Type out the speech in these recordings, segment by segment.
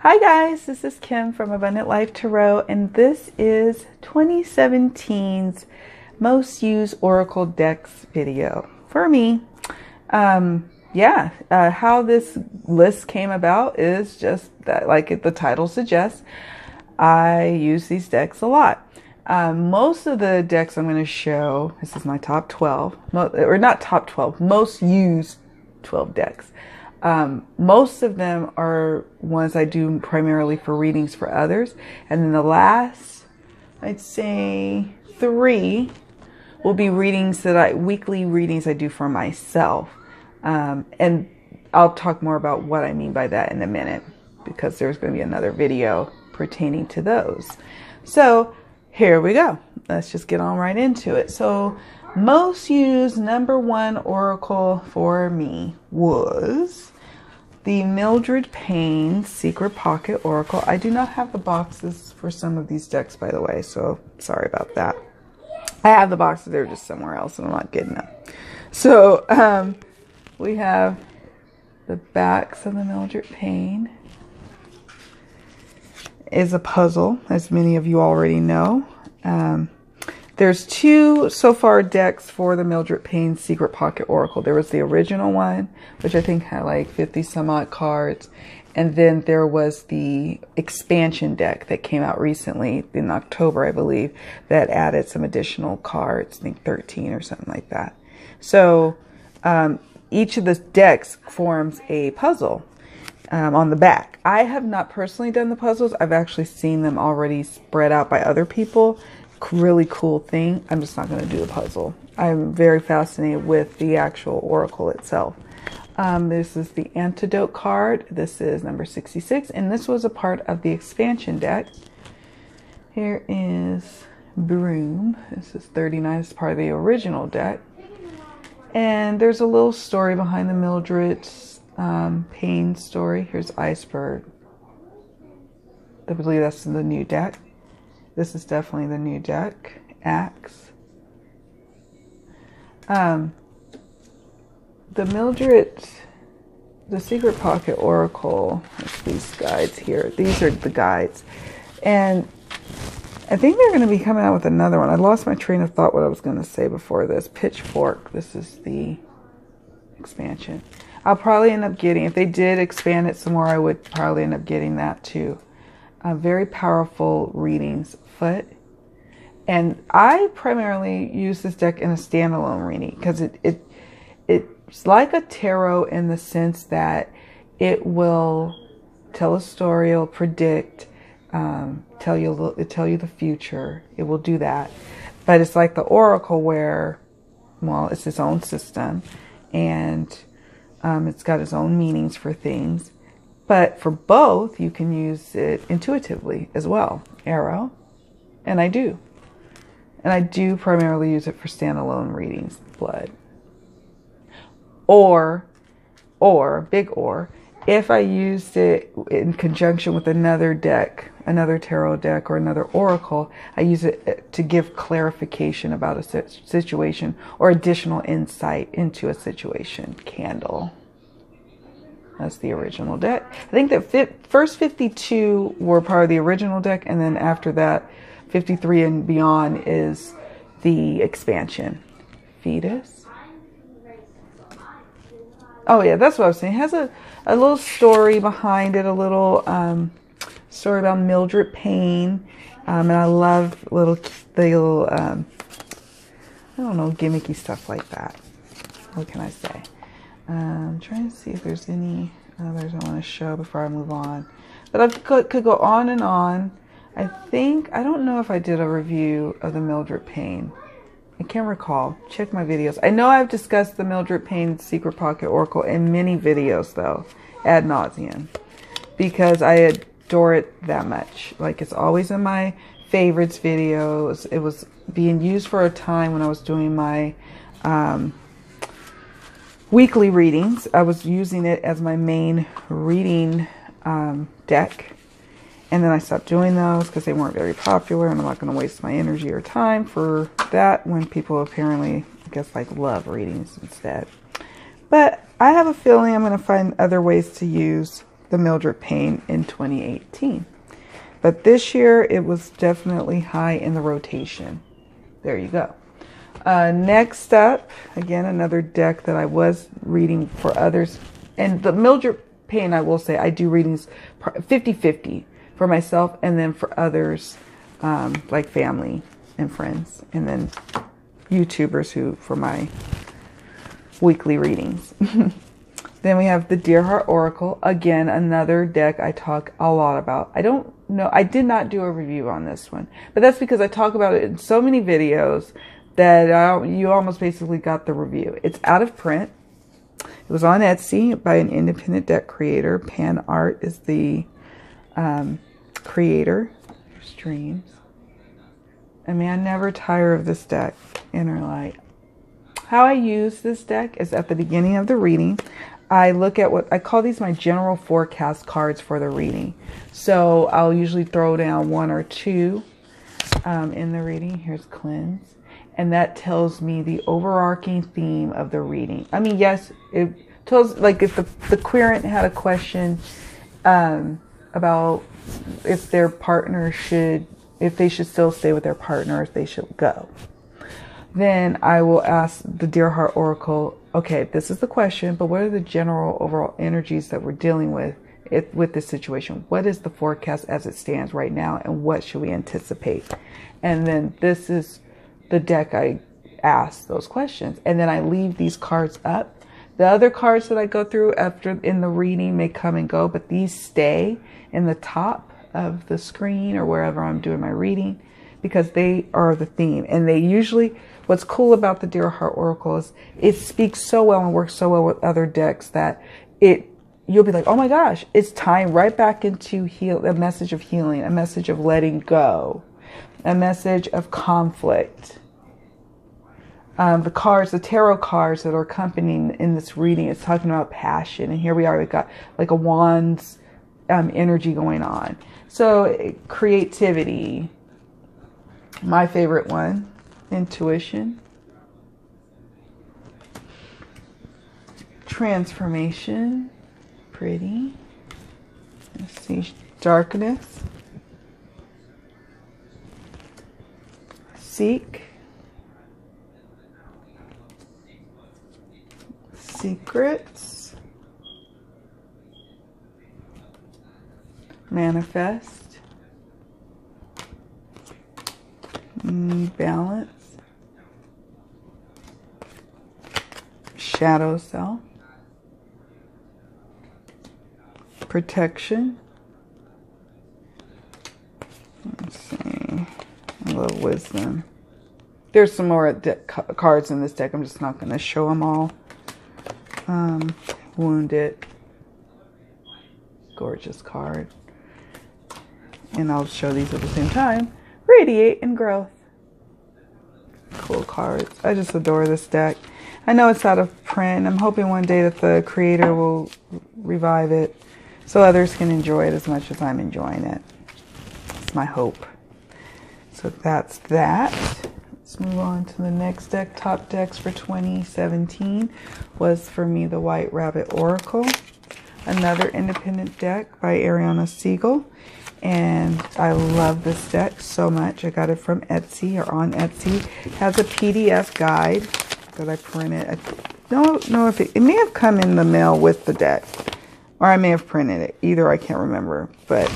Hi guys, this is Kim from Abundant Life Tarot, and this is 2017's most used Oracle decks video for me. How this list came about is just that, like the title suggests, I use these decks a lot. Most of the decks I'm going to show, this is my top 12, or not top 12, most used 12 decks. Most of them are ones I do primarily for readings for others. And then the last, I'd say 3 will be readings weekly readings I do for myself. And I'll talk more about what I mean by that in a minute, because there's going to be another video pertaining to those. So here we go. Let's just get on right into it. So most used #1 Oracle for me was the Mildred Paine Secret Pocket Oracle. I do not have the boxes for some of these decks, by the way, so sorry about that. I have the boxes, they're just somewhere else and I'm not getting them. So we have the backs of the Mildred Paine. Is a puzzle, as many of you already know. There's 2 so far decks for the Mildred Paine Secret Pocket Oracle. There was the original one, which I think had like 50 some odd cards. And then there was the expansion deck that came out recently in October, I believe, that added some additional cards, I think 13 or something like that. So each of the decks forms a puzzle on the back. I have not personally done the puzzles. I've actually seen them already spread out by other people. Really cool thing. I'm just not going to do a puzzle. I'm very fascinated with the actual oracle itself. This is the antidote card. This is number 66, and this was a part of the expansion deck. Here is Broom. This is 39. It's part of the original deck. And there's a little story behind the Mildred's Paine story. Here's Iceberg. I believe that's in the new deck. This is definitely the new deck. Axe. The Mildred, the Secret Pocket Oracle, there's these guides here. These are the guides. And I think they're going to be coming out with another one. I lost my train of thought what I was going to say before this. Pitchfork. This is the expansion. I'll probably end up getting, if they did expand it some more, I would probably end up getting that too. Very powerful readings. Foot. And I primarily use this deck in a standalone reading because it's like a tarot in the sense that it will tell a story, it'll predict, tell you the future. It will do that. But it's like the oracle where, well, it's its own system and it's got its own meanings for things. But for both, you can use it intuitively as well. Arrow. And I do. And I do primarily use it for standalone readings. Blood. Or, big or, if I used it in conjunction with another deck, another tarot deck or another oracle, I use it to give clarification about a situation or additional insight into a situation. Candle. That's the original deck. I think that first 52 were part of the original deck, and then after that, 53 and beyond is the expansion. Fetus. Oh yeah, that's what I was saying. It has a little story behind it, a little story about Mildred Paine, and I love the little I don't know, gimmicky stuff like that. What can I say? I'm trying to see if there's any others I want to show before I move on. But I could go on and on. I don't know if I did a review of the Mildred Paine. I can't recall. Check my videos. I know I've discussed the Mildred Paine Secret Pocket Oracle in many videos, though, ad nauseum, because I adore it that much. Like, it's always in my favorites videos. It was being used for a time when I was doing my weekly readings. I was using it as my main reading deck. And then I stopped doing those because they weren't very popular, and I'm not going to waste my energy or time for that when people apparently, I guess, like love readings instead. But I have a feeling I'm going to find other ways to use the Mildred Paine in 2018. But this year, it was definitely high in the rotation. There you go. Next up, again, another deck that I was reading for others. And the Mildred Paine, I will say, I do readings 50-50 for myself and then for others, like family and friends. And then YouTubers who, for my weekly readings. Then we have the Dear Heart Oracle. Again, another deck I talk a lot about. I don't know. I did not do a review on this one. But that's because I talk about it in so many videos that you almost basically got the review. It's out of print. It was on Etsy by an independent deck creator. Pan Art is the creator. Streams. I mean, I never tire of this deck. Inner Light. How I use this deck is at the beginning of the reading. I look at what I call these my general forecast cards for the reading. So I'll usually throw down one or two in the reading. Here's Cleanse. And that tells me the overarching theme of the reading. I mean, yes, it tells, like, if the querent had a question about if their partner if they should still stay with their partner, if they should go. Then I will ask the Dear Heart Oracle, okay, this is the question, but what are the general overall energies that we're dealing with this situation? What is the forecast as it stands right now, and what should we anticipate? And then this is the deck I ask those questions. And then I leave these cards up. The other cards that I go through after in the reading may come and go, but these stay in the top of the screen or wherever I'm doing my reading because they are the theme. And they usually, what's cool about the Dear Heart Oracle is it speaks so well and works so well with other decks that you'll be like, oh my gosh, it's tying right back into a message of healing, a message of letting go, a message of conflict. The tarot cards that are accompanying in this reading, it's talking about passion. And here we are, we've got like a wand's energy going on. So creativity, my favorite one, intuition, transformation, pretty, let's see, darkness, seek, secrets, manifest, balance, shadow self, protection, let's see, a little wisdom. There's some more cards in this deck. I'm just not going to show them all. Wounded. Gorgeous card. And I'll show these at the same time. Radiate and Growth. Cool cards. I just adore this deck. I know it's out of print. I'm hoping one day that the creator will revive it so others can enjoy it as much as I'm enjoying it. It's my hope. So that's that. Let's move on to the next deck. Top decks for 2017 was for me the White Rabbit Oracle. Another independent deck by Ariana Siegel. And I love this deck so much. I got it from Etsy or on Etsy. It has a PDF guide that I printed. I don't know if it may have come in the mail with the deck. Or I may have printed it. Either I can't remember. But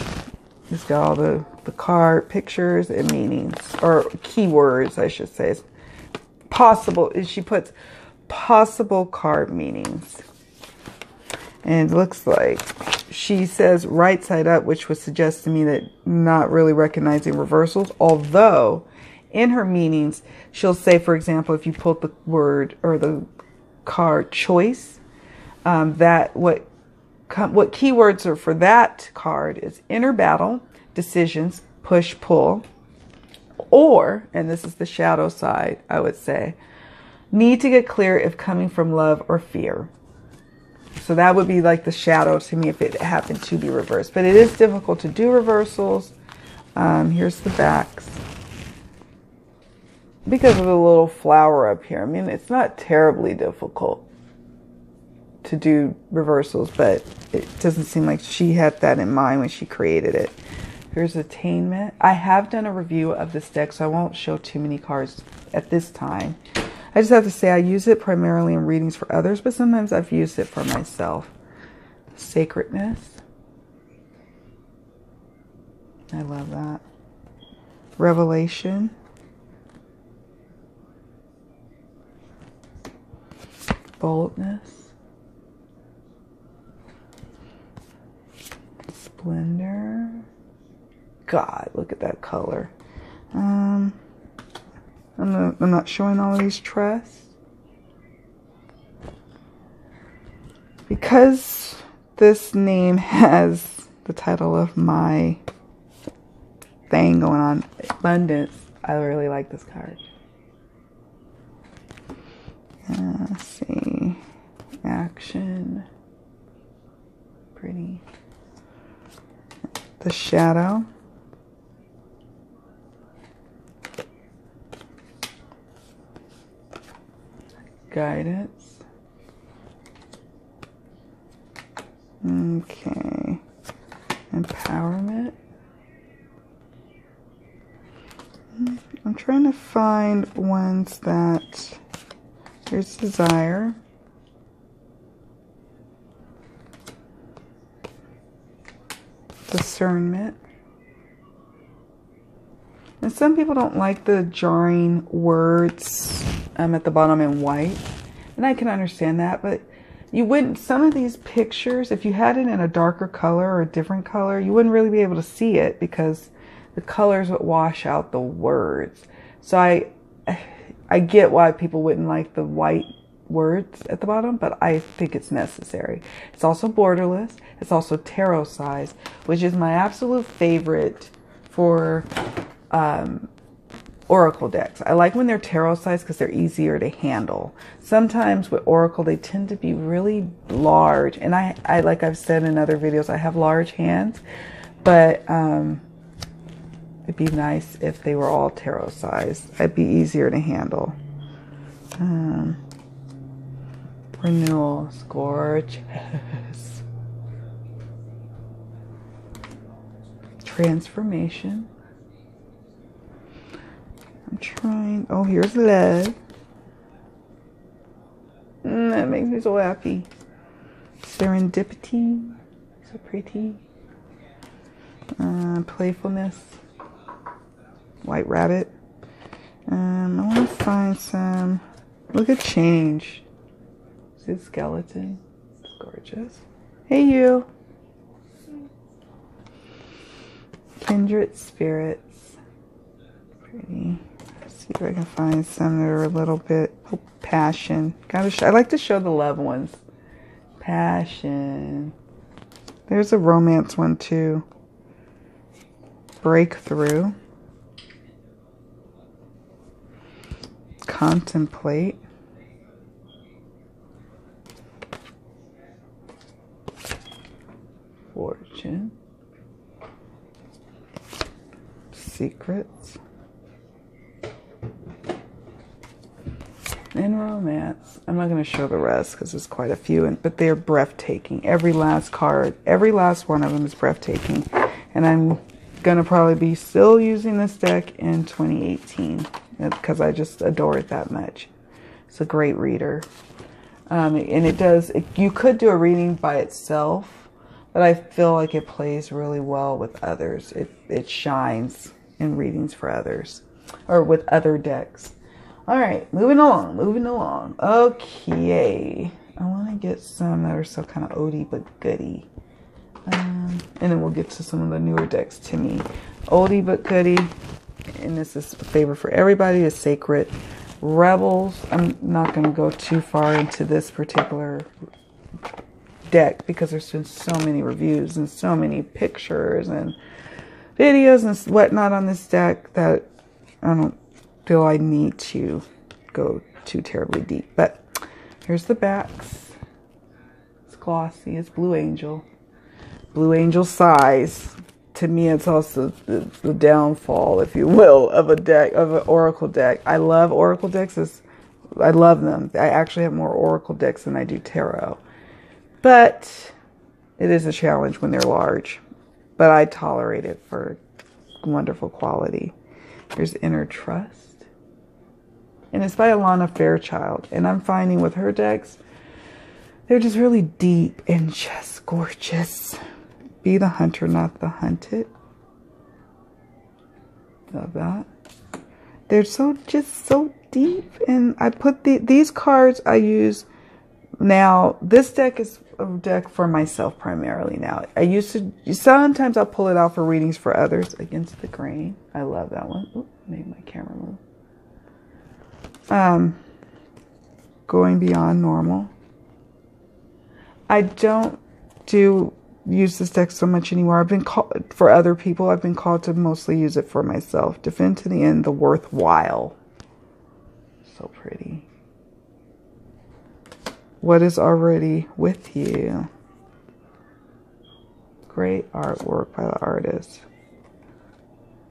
it's got all the card pictures and meanings, or keywords, I should say. Possible, she puts possible card meanings. And it looks like she says right side up, which would suggest to me that not really recognizing reversals. Although in her meanings, she'll say, for example, if you pulled the word or the card choice, that what keywords are for that card is inner battle, decisions, push, pull, or, and this is the shadow side, I would say, need to get clear if coming from love or fear. So that would be like the shadow to me if it happened to be reversed. But it is difficult to do reversals. Here's the backs. Because of the little flower up here. I mean, it's not terribly difficult. to do reversals, but it doesn't seem like she had that in mind when she created it. Here's Attainment. I have done a review of this deck, so I won't show too many cards at this time. I just have to say I use it primarily in readings for others, but sometimes I've used it for myself. Sacredness. I love that. Revelation. Boldness. Splendor. God, look at that color. I'm not showing all these trusts because this name has the title of my thing going on, Abundance. I really like this card. Let's see. Action. Pretty. The Shadow. Guidance. Okay. Empowerment. I'm trying to find ones that... Here's Desire. Discernment. And some people don't like the jarring words at the bottom in white. And I can understand that, but you wouldn't, some of these pictures, if you had it in a darker color or a different color, you wouldn't really be able to see it because the colors would wash out the words. So I get why people wouldn't like the white words at the bottom, but I think it's necessary. It's also borderless. It's also tarot size, which is my absolute favorite for Oracle decks. I like when they're tarot size because they're easier to handle. Sometimes with Oracle, they tend to be really large. And I like I've said in other videos, I have large hands, but it'd be nice if they were all tarot size. It'd be easier to handle. Renewal is gorgeous. Transformation. I'm trying. Oh, here's Love. That makes me so happy. Serendipity. So pretty. Playfulness. White Rabbit. I want to find some. Look at Change. See the skeleton? It's gorgeous. Hey, you. Kindred Spirits. Pretty. Let's see if I can find some that are a little bit. Oh, Passion. I like to show the love ones. Passion. There's a romance one too. Breakthrough. Contemplate. Fortune. Secrets. And romance. I'm not going to show the rest because there's quite a few, but they're breathtaking. Every last card, every last one of them is breathtaking. And I'm going to probably be still using this deck in 2018 because I just adore it that much. It's a great reader. And it does, you could do a reading by itself, but I feel like it plays really well with others. It shines in readings for others or with other decks. All right, moving along. Okay, I want to get some that are so kind of oldie but goodie. And then we'll get to some of the newer decks to me. Oldie but goodie, and this is a favorite for everybody, is Sacred Rebels. I'm not going to go too far into this particular deck because there's been so many reviews and so many pictures and videos and whatnot on this deck that I don't feel I need to go too terribly deep. But here's the backs. It's glossy. It's Blue Angel. Blue Angel size. To me, it's also the downfall, if you will, of a deck, of an Oracle deck. I love Oracle decks. I love them. I actually have more Oracle decks than I do Tarot. But it is a challenge when they're large. But I tolerate it for wonderful quality. Here's Inner Trust. And it's by Alana Fairchild. And I'm finding with her decks, they're just really deep and just gorgeous. Be the hunter, not the hunted. Love that. They're just so deep. And I put these cards I use now. This deck is a deck for myself primarily now. I used to, sometimes I'll pull it out for readings for others. Against the Grain. I love that one. Oop, made my camera move. Going Beyond Normal. I don't use this deck so much anymore. I've been called, for other people, I've been called to mostly use it for myself. Defend to the End, The Worthwhile. So pretty. What is Already With You? Great artwork by the artist.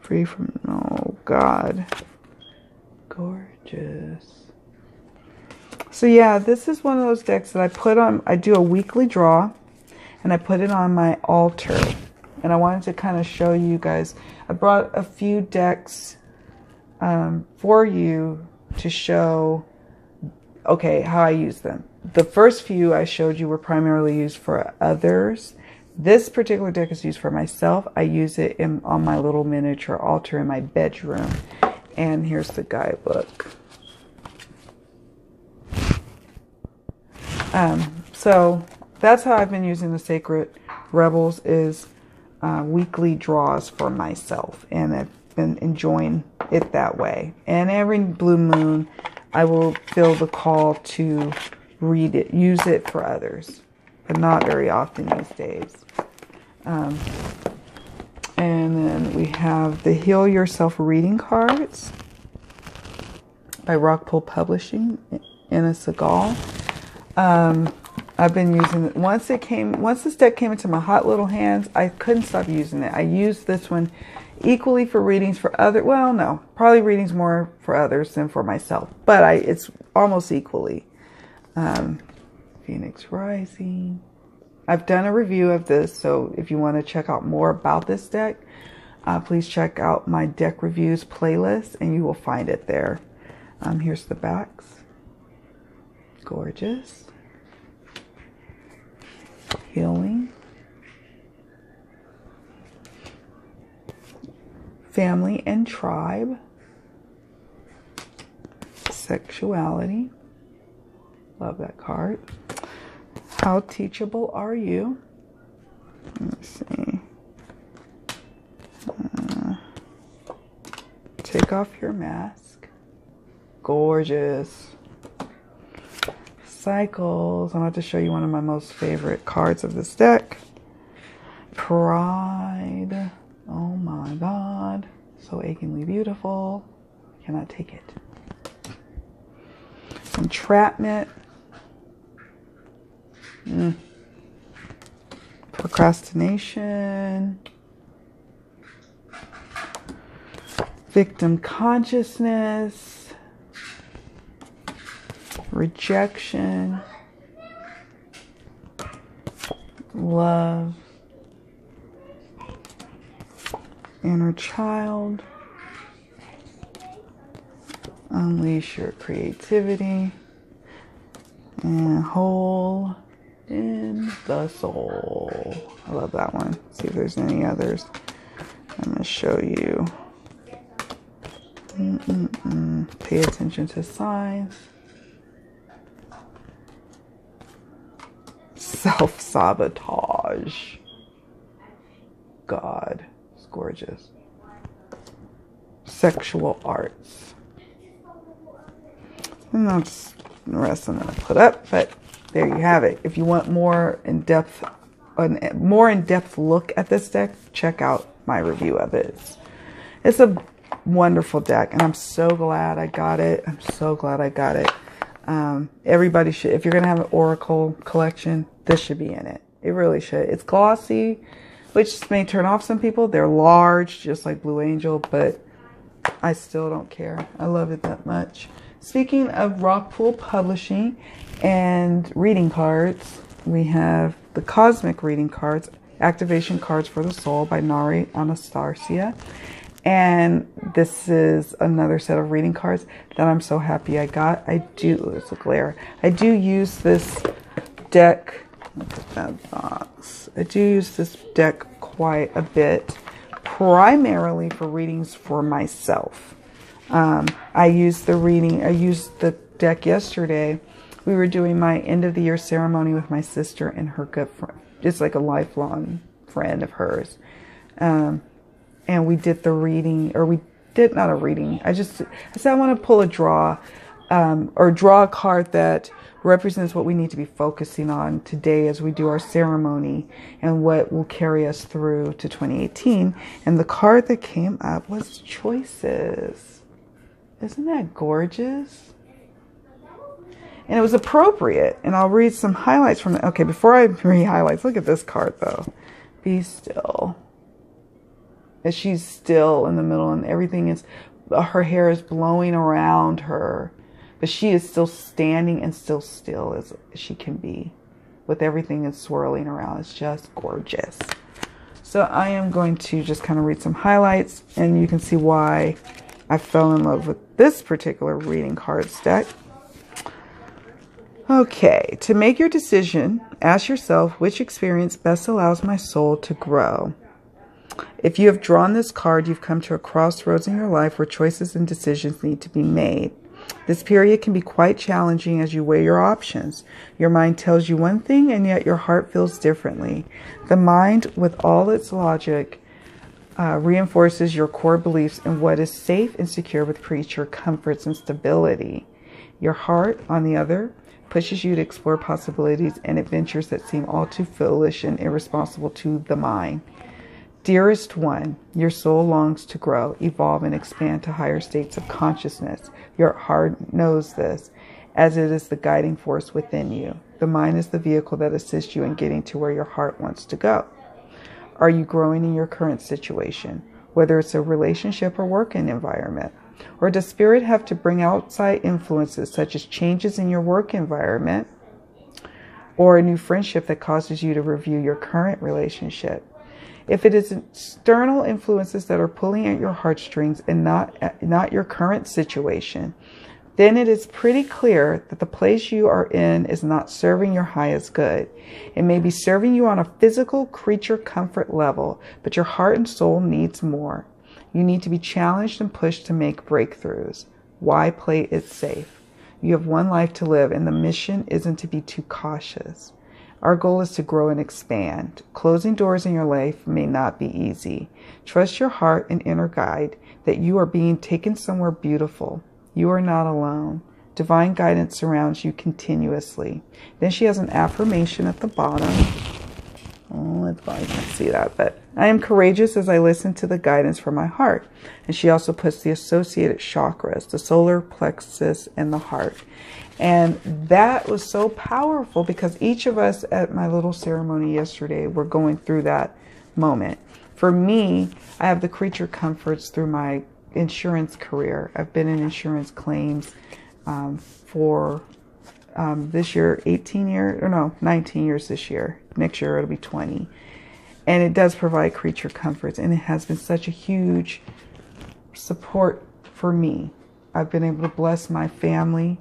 Free from, oh God. Gorgeous. So yeah, this is one of those decks that I put on, I do a weekly draw and I put it on my altar. And I wanted to kind of show you guys, I brought a few decks for you to show, okay, how I use them. The first few I showed you were primarily used for others. This particular deck is used for myself. I use it on my little miniature altar in my bedroom. And here's the guidebook. So that's how I've been using the Sacred Rebels, is weekly draws for myself. And I've been enjoying it that way. And every blue moon, I will feel the call to read it, use it for others, but not very often these days. And then we have the Heal Yourself reading cards by Rockpool Publishing, Anna Segal. I've been using it once this deck came into my hot little hands. I couldn't stop using it. I used this one equally for readings for other, well, no, probably readings more for others than for myself, but it's almost equally. Phoenix Rising. I've done a review of this, so if you want to check out more about this deck, please check out my deck reviews playlist and you will find it there. Here's the backs. Gorgeous. Healing. Family and Tribe. Sexuality. Love that card. How Teachable Are You? Let's see. Take Off Your Mask. Gorgeous. Cycles. I'm about to show you one of my most favorite cards of this deck. Pride. Oh my God. So achingly beautiful. Cannot take it. Entrapment. Procrastination. Victim consciousness. Rejection. Love. Inner child. Unleash your creativity. And whole in the soul. I love that one. See if there's any others. I'm going to show you. Pay attention to signs. Self-sabotage. God, it's gorgeous. Sexual arts. And that's the rest I'm going to put up, but there you have it. If you want more in-depth look at this deck, check out my review of it. It's a wonderful deck, and I'm so glad I got it. I'm so glad I got it. Everybody should, if you're going to have an Oracle collection, this should be in it. It really should. It's glossy, which may turn off some people. They're large, just like Blue Angel, but I still don't care. I love it that much. Speaking of Rockpool Publishing and reading cards, we have the Cosmic Reading Cards, Activation Cards for the Soul by Nari Anastasia. And this is another set of reading cards that I'm so happy I got. It's a glare. I do use this deck. Look at that box. I do use this deck quite a bit, primarily for readings for myself. I used the deck yesterday. We were doing my end of the year ceremony with my sister and her good friend. It's like a lifelong friend of hers. And we did the reading, or we did not a reading. I said I want to pull a draw, or draw a card that represents what we need to be focusing on today as we do our ceremony and what will carry us through to 2018. And the card that came up was Choices. Isn't that gorgeous? And it was appropriate. And I'll read some highlights from it. Okay, before I read highlights, look at this card though. Be still. And she's still in the middle, and everything is, her hair is blowing around her, but she is still standing and still as she can be, with everything is swirling around. It's just gorgeous. So I am going to just kind of read some highlights, and you can see why I fell in love with this particular reading cards deck. Okay, to make your decision, ask yourself which experience best allows my soul to grow. If you have drawn this card, you've come to a crossroads in your life where choices and decisions need to be made. This period can be quite challenging as you weigh your options. Your mind tells you one thing, and yet your heart feels differently. The mind, with all its logic, reinforces your core beliefs in what is safe and secure with creature comforts and stability. Your heart, on the other, pushes you to explore possibilities and adventures that seem all too foolish and irresponsible to the mind. Dearest one, your soul longs to grow, evolve, and expand to higher states of consciousness. Your heart knows this, as it is the guiding force within you. The mind is the vehicle that assists you in getting to where your heart wants to go. Are you growing in your current situation, whether it's a relationship or working environment? Or does spirit have to bring outside influences such as changes in your work environment or a new friendship that causes you to review your current relationship? If it is external influences that are pulling at your heartstrings and not your current situation, then it is pretty clear that the place you are in is not serving your highest good. It may be serving you on a physical creature comfort level, but your heart and soul needs more. You need to be challenged and pushed to make breakthroughs. Why play it safe? You have one life to live, and the mission isn't to be too cautious. Our goal is to grow and expand. Closing doors in your life may not be easy. Trust your heart and inner guide that you are being taken somewhere beautiful. You are not alone. Divine guidance surrounds you continuously. Then she has an affirmation at the bottom. Oh, I can't see that, but I am courageous as I listen to the guidance from my heart. And she also puts the associated chakras, the solar plexus and the heart. And that was so powerful because each of us at my little ceremony yesterday were going through that moment. For me, I have the creature comforts through my insurance career. I've been in insurance claims for this year, 19 years this year. Next year it'll be 20. And it does provide creature comforts, and it has been such a huge support for me. I've been able to bless my family,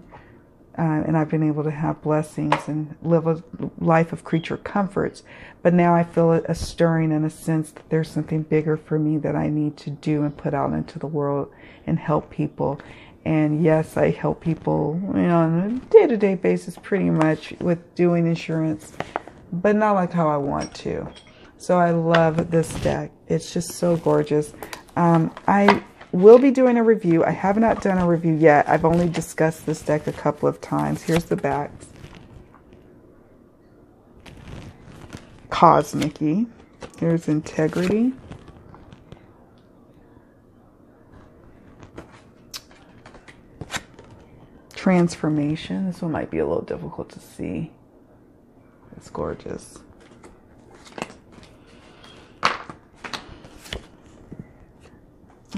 and I've been able to have blessings and live a life of creature comforts. But now I feel a stirring and a sense that there's something bigger for me that I need to do and put out into the world and help people. And yes, I help people, on a day-to-day basis pretty much with doing insurance, but not like how I want to. So I love this deck. It's just so gorgeous. I will be doing a review. I have not done a review yet. I've only discussed this deck a couple of times. Here's the backs. Cosmic-y. Here's Integrity. Transformation. This one might be a little difficult to see. It's gorgeous.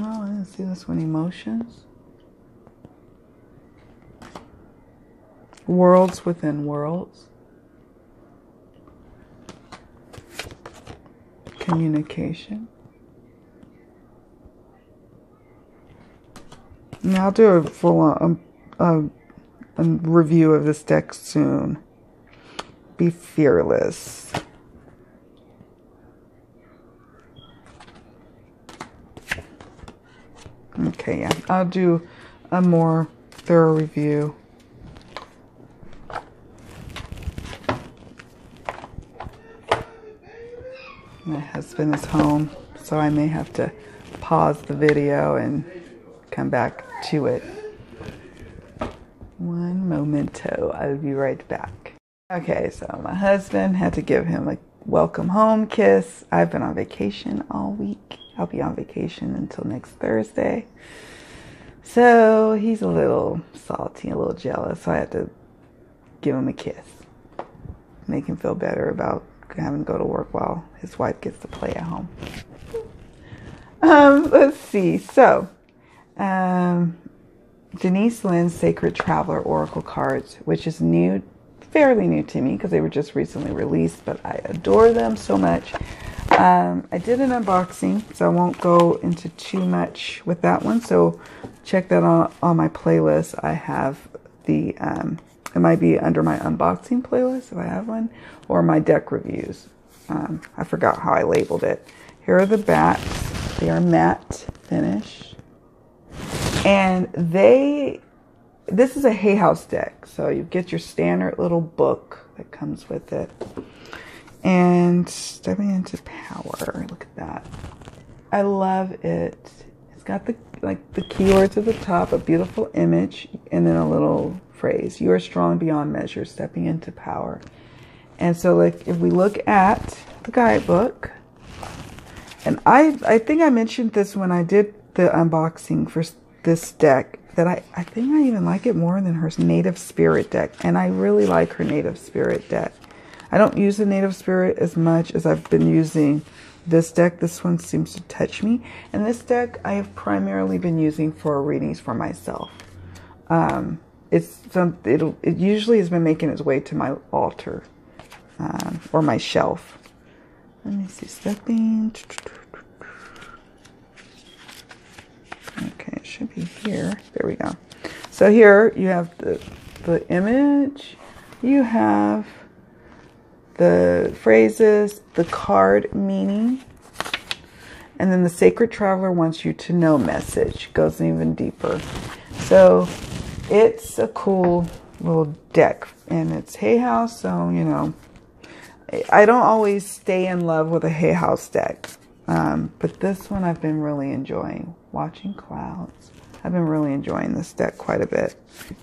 Oh, I didn't see this one. Emotions. Worlds within worlds. communication. And I'll do a full review of this deck soon. Be fearless. Okay, yeah, I'll do a more thorough review. My husband is home, so I may have to pause the video and come back to it. One momento, I'll be right back. Okay, so my husband had to give him a welcome home kiss. I've been on vacation all week. I'll be on vacation until next Thursday. So he's a little salty, a little jealous. So I had to give him a kiss. Make him feel better about having to go to work while his wife gets to play at home. Let's see. So, Denise Lynn's Sacred Traveler Oracle cards, which is new, fairly new to me because they were just recently released, but I adore them so much. I did an unboxing, so I won't go into too much with that one. So check that on my playlist. I have the, it might be under my unboxing playlist if I have one, or my deck reviews. I forgot how I labeled it. Here are the backs. They are matte finish. And this is a Hay House deck. So you get your standard little book that comes with it. And stepping into power, look at that. I love it. It's got the keywords at the top, a beautiful image, and then a little phrase. You are strong beyond measure, stepping into power. And so like if we look at the guidebook, and I think I mentioned this when I did the unboxing for this deck, that I think I even like it more than her Native Spirit deck. And I really like her Native Spirit deck. I don't use the Native Spirit as much as I've been using this deck. This one seems to touch me. And this deck I have primarily been using for readings for myself. It usually has been making its way to my altar or my shelf. Let me see, stepping. Okay, it should be here. There we go. So here you have the image. You have the phrases, the card meaning, and then the Sacred Traveler wants you to know message goes even deeper. So it's a cool little deck, and it's Hay House, so you know I don't always stay in love with a Hay House deck, but this one I've been really enjoying. Watching Clouds. I've been really enjoying this deck quite a bit.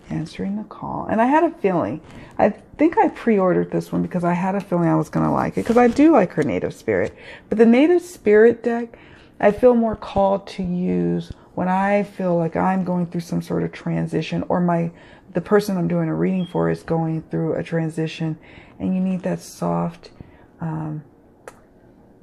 Answering the Call. And I had a feeling. I think I pre-ordered this one because I had a feeling I was going to like it. Because I do like her Native Spirit. But the Native Spirit deck, I feel more called to use when I feel like I'm going through some sort of transition. Or the person I'm doing a reading for is going through a transition. And you need that soft,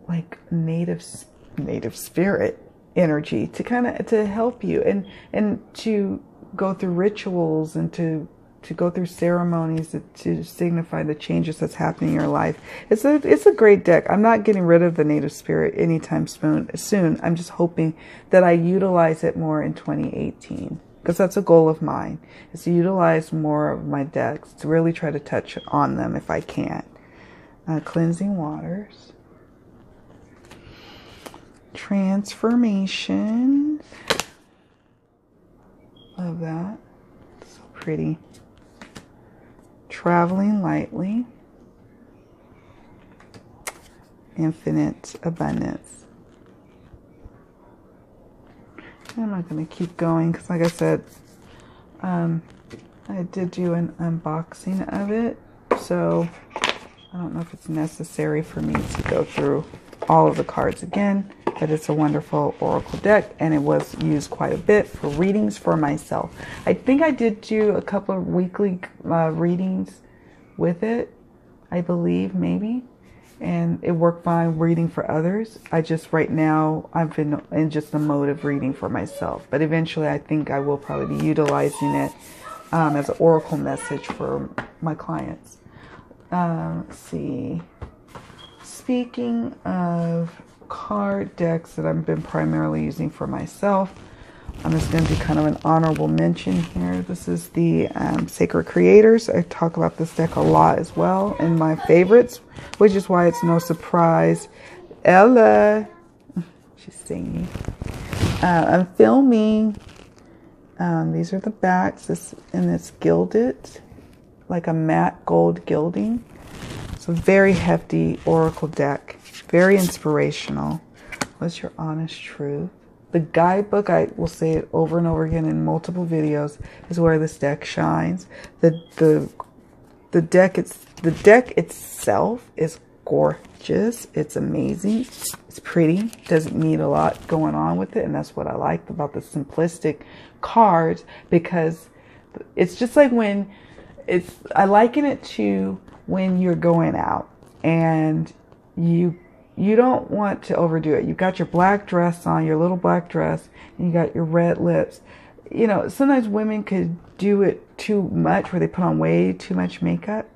like Native Spirit energy to to help you and to go through rituals and to go through ceremonies to signify the changes that's happening in your life. It's a great deck. I'm not getting rid of the Native Spirit anytime soon. I'm just hoping that I utilize it more in 2018 because that's a goal of mine, is to utilize more of my decks, to really try to touch on them if I can. Cleansing Waters. Transformation. Love that. So pretty. Traveling Lightly. Infinite Abundance. I'm not going to keep going because, like I said, I did do an unboxing of it, so I don't know if it's necessary for me to go through all of the cards again. But it's a wonderful oracle deck, and it was used quite a bit for readings for myself. I think I did do a couple of weekly readings with it, I believe, maybe. And it worked fine reading for others. I just, right now, I've been in just a mode of reading for myself. But eventually, I think I will probably be utilizing it as an oracle message for my clients. Let's see. Speaking of card decks that I've been primarily using for myself, I'm just going to do kind of an honorable mention here. This is the Sacred Creators. I talk about this deck a lot as well in my favorites, which is why it's no surprise. Ella, she's singing. I'm filming. These are the backs, and it's gilded, like a matte gold gilding. It's a very hefty oracle deck, very inspirational. What's your honest truth? The guidebook, I will say it over and over again in multiple videos, is where this deck shines. The deck itself is gorgeous. It's amazing. It's pretty. Doesn't need a lot going on with it, and that's what I like about the simplistic cards, because it's just like when I liken it to when you're going out and you don't want to overdo it. You've got your black dress on, your little black dress, and you got your red lips. You know, sometimes women could do it too much where they put on way too much makeup.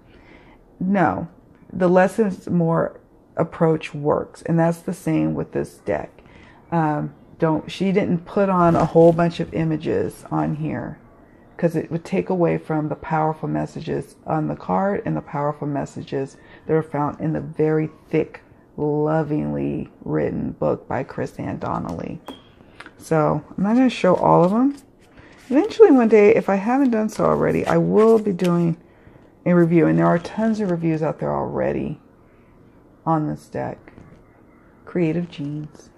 No, the less is more approach works. And that's the same with this deck. She didn't put on a whole bunch of images on here, because it would take away from the powerful messages on the card and the powerful messages that are found in the very thick, lovingly written book by Chris Ann Donnelly. So I'm not going to show all of them. Eventually one day, if I haven't done so already, I will be doing a review, and there are tons of reviews out there already on this deck. Creative Genes.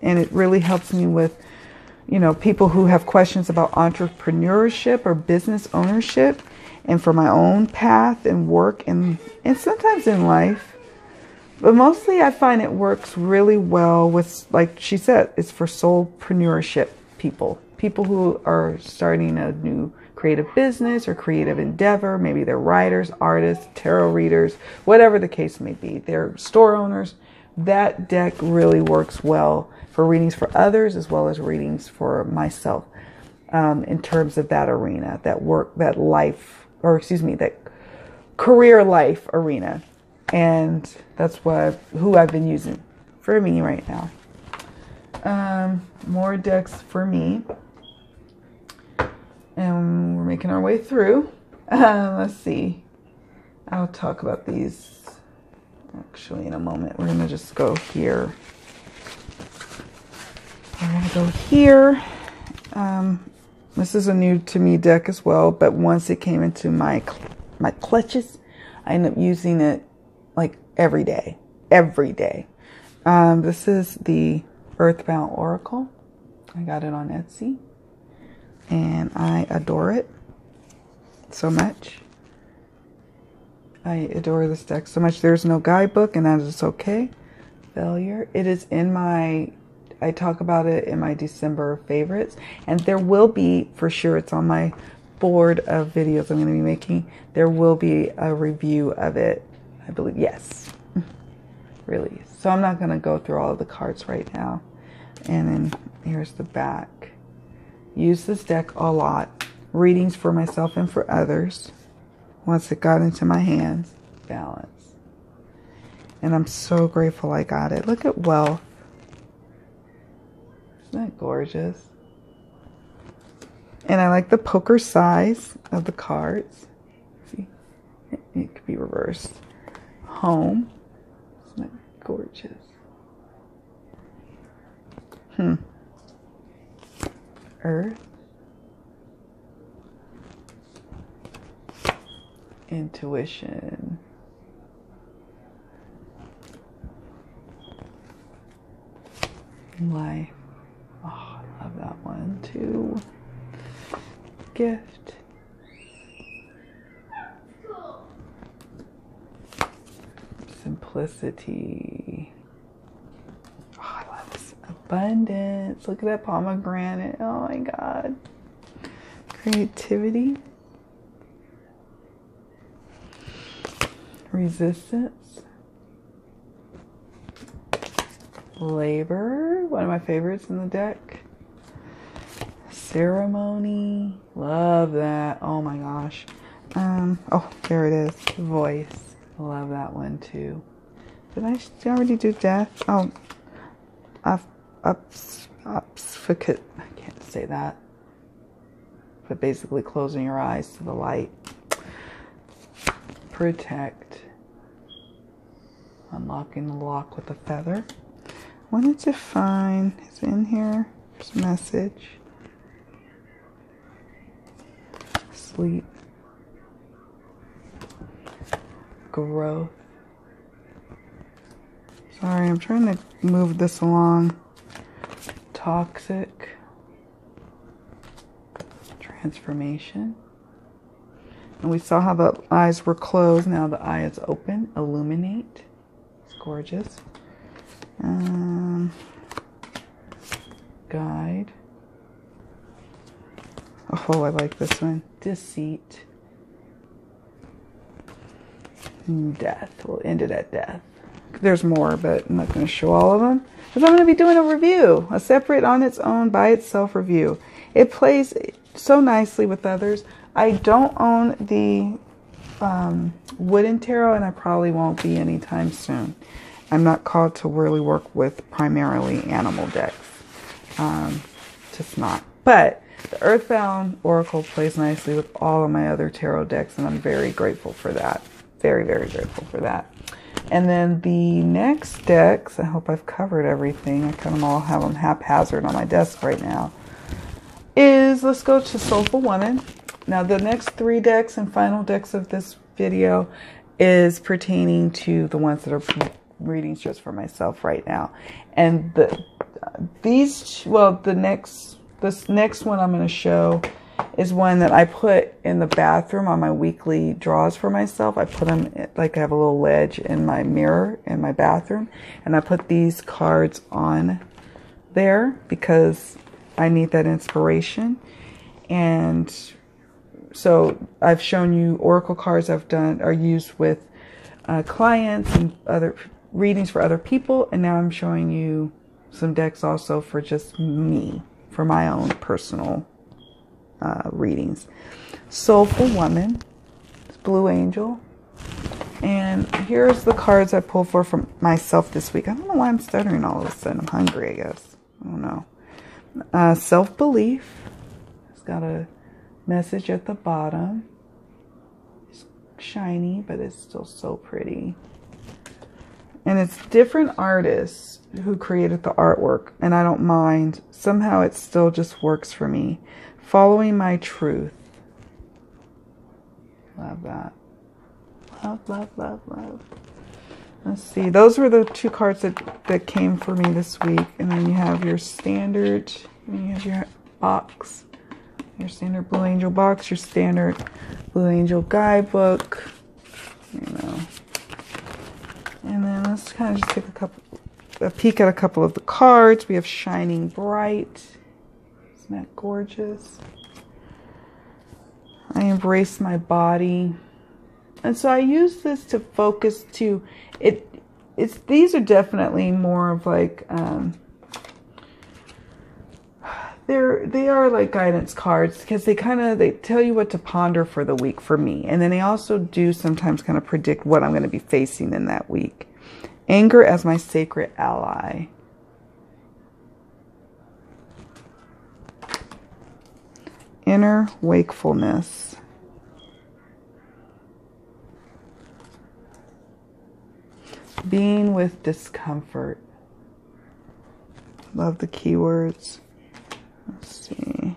And it really helps me with, you know, people who have questions about entrepreneurship or business ownership, and for my own path and work and sometimes in life. But mostly I find it works really well with, like she said, it's for soulpreneurship people who are starting a new creative business or creative endeavor. Maybe they're writers, artists, tarot readers, whatever the case may be. They're store owners. That deck really works well for readings for others as well as readings for myself, in terms of that arena, that career life arena. And that's who I've been using for me right now. More decks for me. And we're making our way through. Let's see. I'll talk about these actually in a moment. We're going to just go here. We're going to go here. This is a new to me deck as well, but once it came into my clutches, I ended up using it like every day. This is the Earthbound Oracle. I got it on Etsy, and I adore it so much. I adore this deck so much. There's no guidebook, and that is okay. Failure. It is in I talk about it in my December favorites, and there will be, for sure, it's on my board of videos I'm going to be making. There will be a review of it, I believe. Yes. Really. So I'm not going to go through all of the cards right now. And then here's the back. Use this deck a lot. Readings for myself and for others. Once it got into my hands. Balance. And I'm so grateful I got it. Look at wealth. Isn't that gorgeous? And I like the poker size of the cards. See? It could be reversed. Home. Isn't that gorgeous? Earth. Intuition. Life. Oh, I love that one too. Gift. Simplicity. Oh, I love this. Abundance. Look at that pomegranate. Oh my God. Creativity. Resistance. Labor. One of my favorites in the deck. Ceremony. Love that. Oh my gosh. Oh, there it is. Voice. Love that one too. Did I already do death? Oh, obfuscate. I can't say that. But basically closing your eyes to the light. Protect. Unlocking the lock with a feather. Wanted to find, is it in here? There's a message. Sleep. Growth. Sorry, I'm trying to move this along. Toxic. Transformation. And we saw how the eyes were closed. Now the eye is open. Illuminate. It's gorgeous. Guide. Oh, I like this one. Deceit. Death. We'll end it at death. There's more, but I'm not going to show all of them because I'm going to be doing a review, a separate on its own by itself review. It plays so nicely with others. I don't own the wooden tarot, and I probably won't be anytime soon. I'm not called to really work with primarily animal decks. Just not. But the Earthbound Oracle plays nicely with all of my other tarot decks, and I'm very grateful for that. Very, very grateful for that. And then the next decks, I hope I've covered everything. I kind of all have them haphazard on my desk right now. Let's go to Soulful Woman. Now the next 3 decks and final decks of this video is pertaining to the ones that are readings just for myself right now. And this next one I'm going to show is one that I put in the bathroom on my weekly draws for myself. I put them, like I have a little ledge in my mirror in my bathroom, and I put these cards on there because I need that inspiration. And so I've shown you oracle cards I've done are used with clients and other readings for other people, and now I'm showing you some decks also for just me, for my own personal readings. Soulful Woman, Blue Angel, and here's the cards I pulled for myself this week. I don't know why I'm stuttering all of a sudden. I'm hungry, I guess. I don't know. Self-Belief. It's got a message at the bottom. It's shiny, but it's still so pretty. And it's different artists who created the artwork, and I don't mind. Somehow it still just works for me. Following My Truth. Love that. Love, love, love, love. Let's see. Those were the 2 cards that came for me this week. And then you have your standard, and you have your box. Your standard Blue Angel box, your standard Blue Angel guidebook. You know. And then let's kind of just take a peek at a couple of the cards. We have Shining Bright. Isn't that gorgeous? I embrace my body. And so I use this to focus to these are definitely more of like they are like guidance cards because they tell you what to ponder for the week for me. And then they also do sometimes kind of predict what I'm going to be facing in that week. Anger as my sacred ally. Inner wakefulness. Being with discomfort. Love the keywords. Let's see.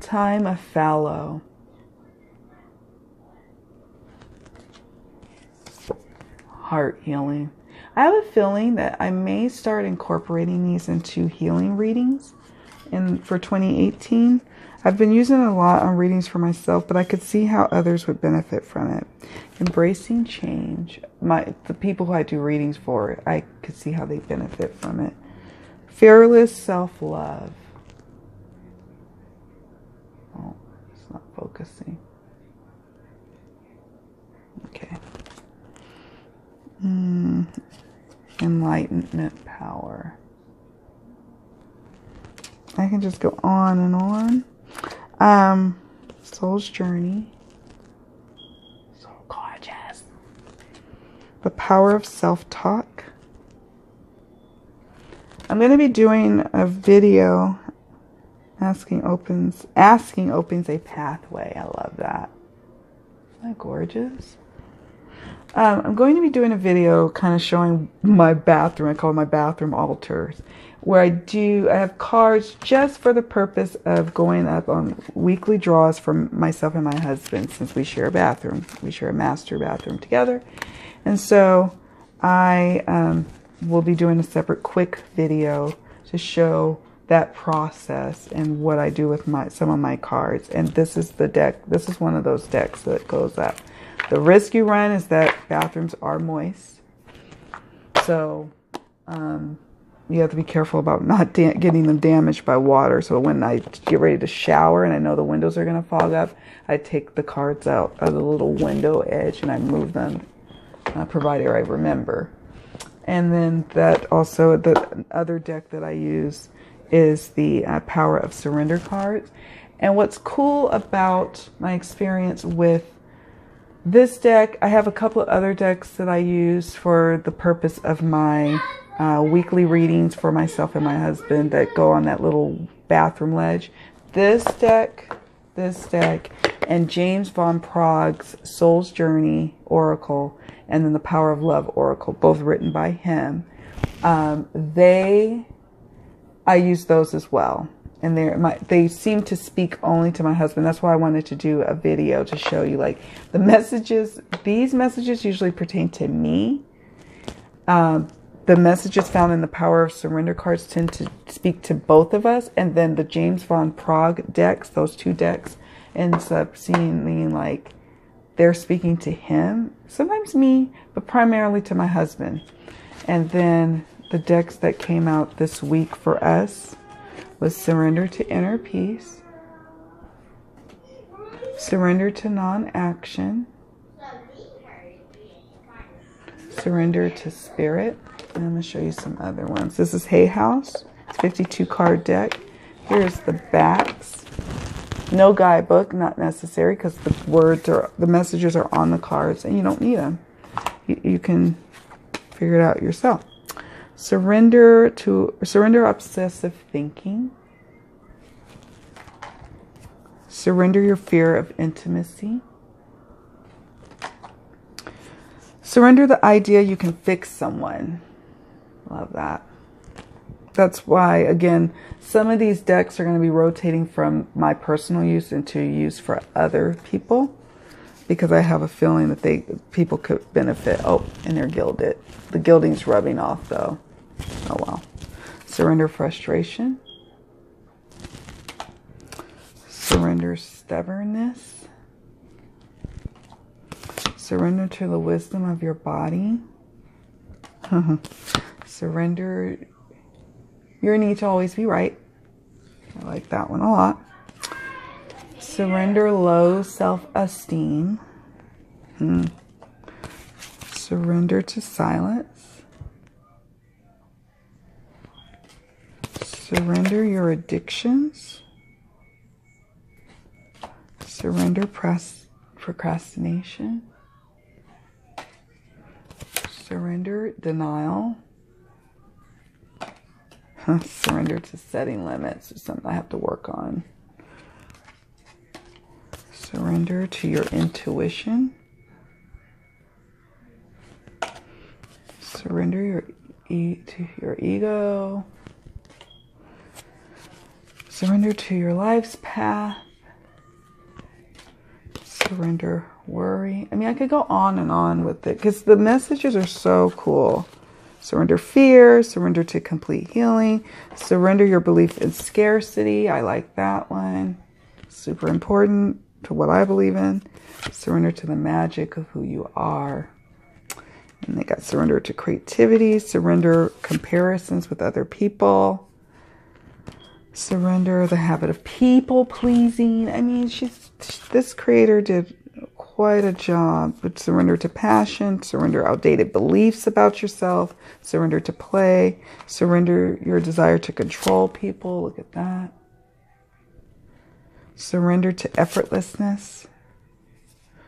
Time of fallow. Heart healing. I have a feeling that I may start incorporating these into healing readings for 2018. I've been using it a lot on readings for myself, but I could see how others would benefit from it. Embracing change. The people who I do readings for, I could see how they benefit from it. Fearless self-love. Oh, it's not focusing. Okay. Enlightenment power. I can just go on and on. Soul's journey. So gorgeous. The Power of Self-Talk. I'm going to be doing a video asking opens a pathway. I love that. Isn't that gorgeous? I'm going to be doing a video kind of showing my bathroom. I call it my bathroom altars, where I have cards just for the purpose of going up on weekly draws for myself and my husband, since we share a bathroom. We share a master bathroom together. And so I will be doing a separate quick video to show that process and what I do with some of my cards. And this is the deck. This is one of those decks that goes up. The risk you run is that bathrooms are moist. So you have to be careful about not getting them damaged by water. So when I get ready to shower and I know the windows are going to fog up, I take the cards out of the little window edge and I move them, provided I remember. And then that also, the other deck that I use is the Power of Surrender cards. And what's cool about my experience with this deck, I have a couple of other decks that I use for the purpose of my weekly readings for myself and my husband that go on that little bathroom ledge. This deck, and James Van Prague's Soul's Journey Oracle, and then the Power of Love Oracle, both written by him. I use those as well. And they seem to speak only to my husband. That's why I wanted to do a video to show you, like, the messages. These messages usually pertain to me. The messages found in the Power of Surrender cards tend to speak to both of us. And then the James Van Prague decks, those two decks, ends up seeming like they're speaking to him. Sometimes me, but primarily to my husband. And then the decks that came out this week for us was Surrender to Inner Peace, Surrender to Non-Action, Surrender to Spirit, and I'm going to show you some other ones. This is Hay House. It's a 52 card deck. Here's the backs. No guidebook, not necessary, because the messages are on the cards and you don't need them. You can figure it out yourself. Surrender obsessive thinking. Surrender your fear of intimacy. Surrender the idea you can fix someone. Love that. That's why, again, some of these decks are going to be rotating from my personal use into use for other people, because I have a feeling that people could benefit. Oh, and they're gilded. The gilding's rubbing off, though. Oh, well. Surrender frustration. Surrender stubbornness. Surrender to the wisdom of your body. Surrender your need to always be right. I like that one a lot. Surrender low self-esteem. Surrender to silence. Surrender your addictions. Surrender procrastination. Surrender denial. Surrender to setting limits. It's something I have to work on. Surrender to your intuition. Surrender to your ego. Surrender to your life's path. Surrender worry. I mean, I could go on and on with it because the messages are so cool. Surrender fear. Surrender to complete healing. Surrender your belief in scarcity. I like that one. Super important to what I believe in. Surrender to the magic of who you are. And they got surrender to creativity. Surrender comparisons with other people. Surrender the habit of people pleasing. I mean, this creator did quite a job. But surrender to passion. Surrender outdated beliefs about yourself. Surrender to play. Surrender your desire to control people. Look at that. Surrender to effortlessness.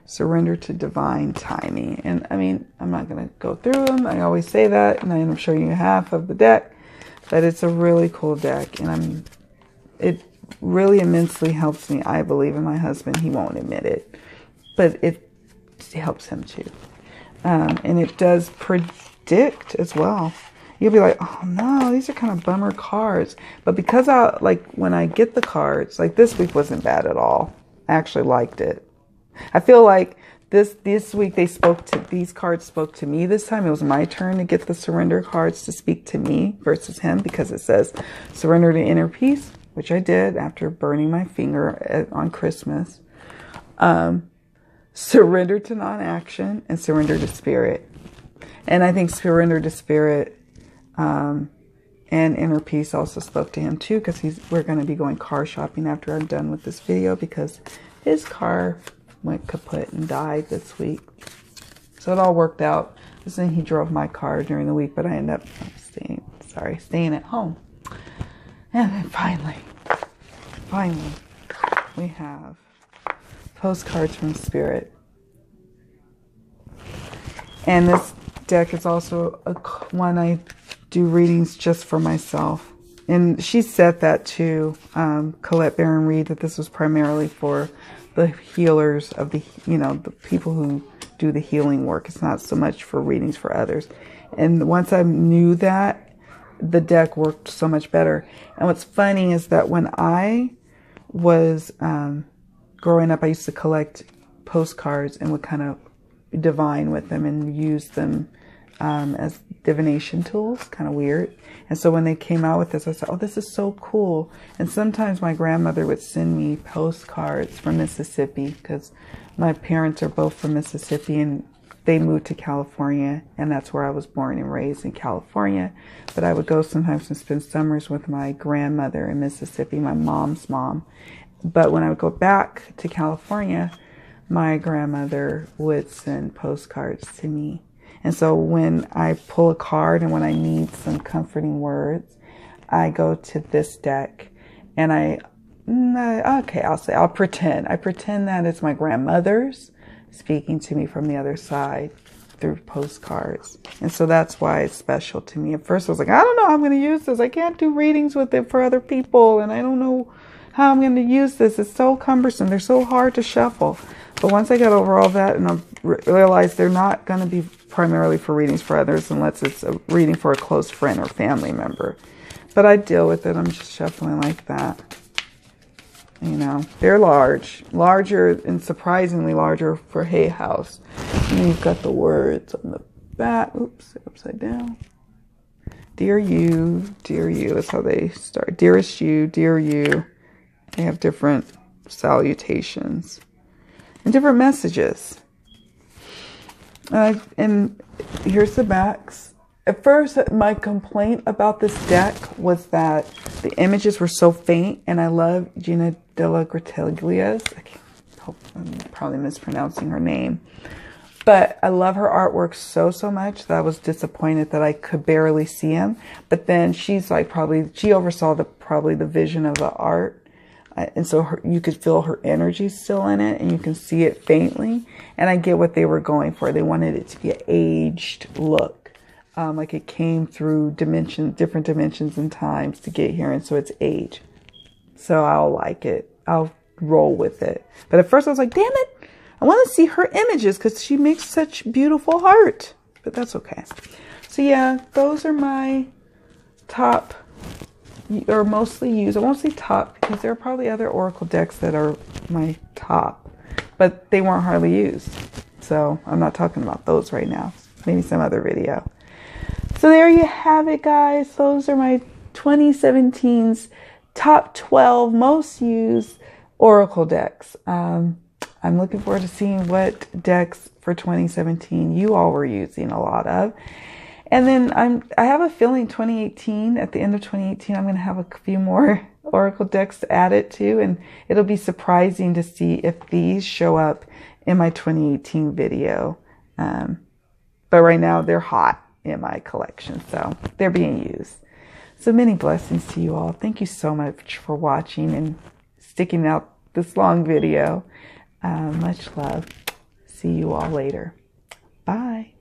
surrender to divine timing. And I mean, I'm not going to go through them. I always say that, and I end up showing you half of the deck. But it's a really cool deck, and it really immensely helps me. I believe in my husband. He won't admit it, but it helps him too. And it does predict as well. You'll be like, oh no, these are kind of bummer cards. But because when I get the cards, like this week wasn't bad at all. I actually liked it. I feel like this week these cards spoke to me this time. It was my turn to get the surrender cards to speak to me versus him, because it says surrender to inner peace, which I did after burning my finger on Christmas. Surrender to non-action, and surrender to spirit. And I think surrender to spirit and inner peace also spoke to him too, because we're going to be going car shopping after I'm done with this video, because his car went kaput and died this week. So it all worked out. Then he drove my car during the week, but I ended up staying at home. And then finally, we have Postcards from Spirit. And this deck is also one I do readings just for myself. And she said that too, Colette Baron Reed, that this was primarily for the healers of the people who do the healing work. It's not so much for readings for others. And once I knew that, the deck worked so much better. And what's funny is that when I was growing up, I used to collect postcards and would kind of divine with them and use them as divination tools. Kind of weird. And so when they came out with this, I said, oh, this is so cool. And sometimes my grandmother would send me postcards from Mississippi, because my parents are both from Mississippi, and they moved to California, and that's where I was born and raised, in California. But I would go sometimes and spend summers with my grandmother in Mississippi, my mom's mom. But when I would go back to California, my grandmother would send postcards to me. And so when I pull a card and when I need some comforting words, I go to this deck, and I'll pretend. I pretend that it's my grandmother's speaking to me from the other side through postcards. And so that's why it's special to me. At first I was like, I don't know how I'm going to use this. I can't do readings with it for other people, and I don't know how I'm going to use this. It's so cumbersome. They're so hard to shuffle. But once I got over all that, and I realized they're not going to be primarily for readings for others unless it's a reading for a close friend or family member. But I deal with it. I'm just shuffling like that. You know, they're larger and surprisingly larger for Hay House. And then you've got the words on the back. Oops, upside down. Dear you, that's how they start. Dearest you, dear you. They have different salutations and different messages. And here's the backs. At first, my complaint about this deck was that the images were so faint, and I love Gina Della Gratiglia's. I'm probably mispronouncing her name. But I love her artwork so much that I was disappointed that I could barely see him. But then she's like she oversaw probably the vision of the art. And so you could feel her energy still in it, and you can see it faintly. And I get what they were going for. They wanted it to be an aged look. Like it came through different dimensions and times to get here. And so it's age. So I'll like it. I'll roll with it. But at first I was like, damn it. I want to see her images because she makes such beautiful art. But that's okay. So yeah, those are my top, or mostly used. I won't say top because there are probably other Oracle decks that are my top. But they weren't hardly used. So I'm not talking about those right now. Maybe some other video. So there you have it, guys. Those are my 2017's top 12 most used Oracle decks. I'm looking forward to seeing what decks for 2017 you all were using a lot of. And then I have a feeling 2018, at the end of 2018, I'm going to have a few more Oracle decks to add it to. And it'll be surprising to see if these show up in my 2018 video. But right now they're hot in my collection, so they're being used. So many blessings to you all. Thank you so much for watching and sticking out this long video. Much love. See you all later. Bye.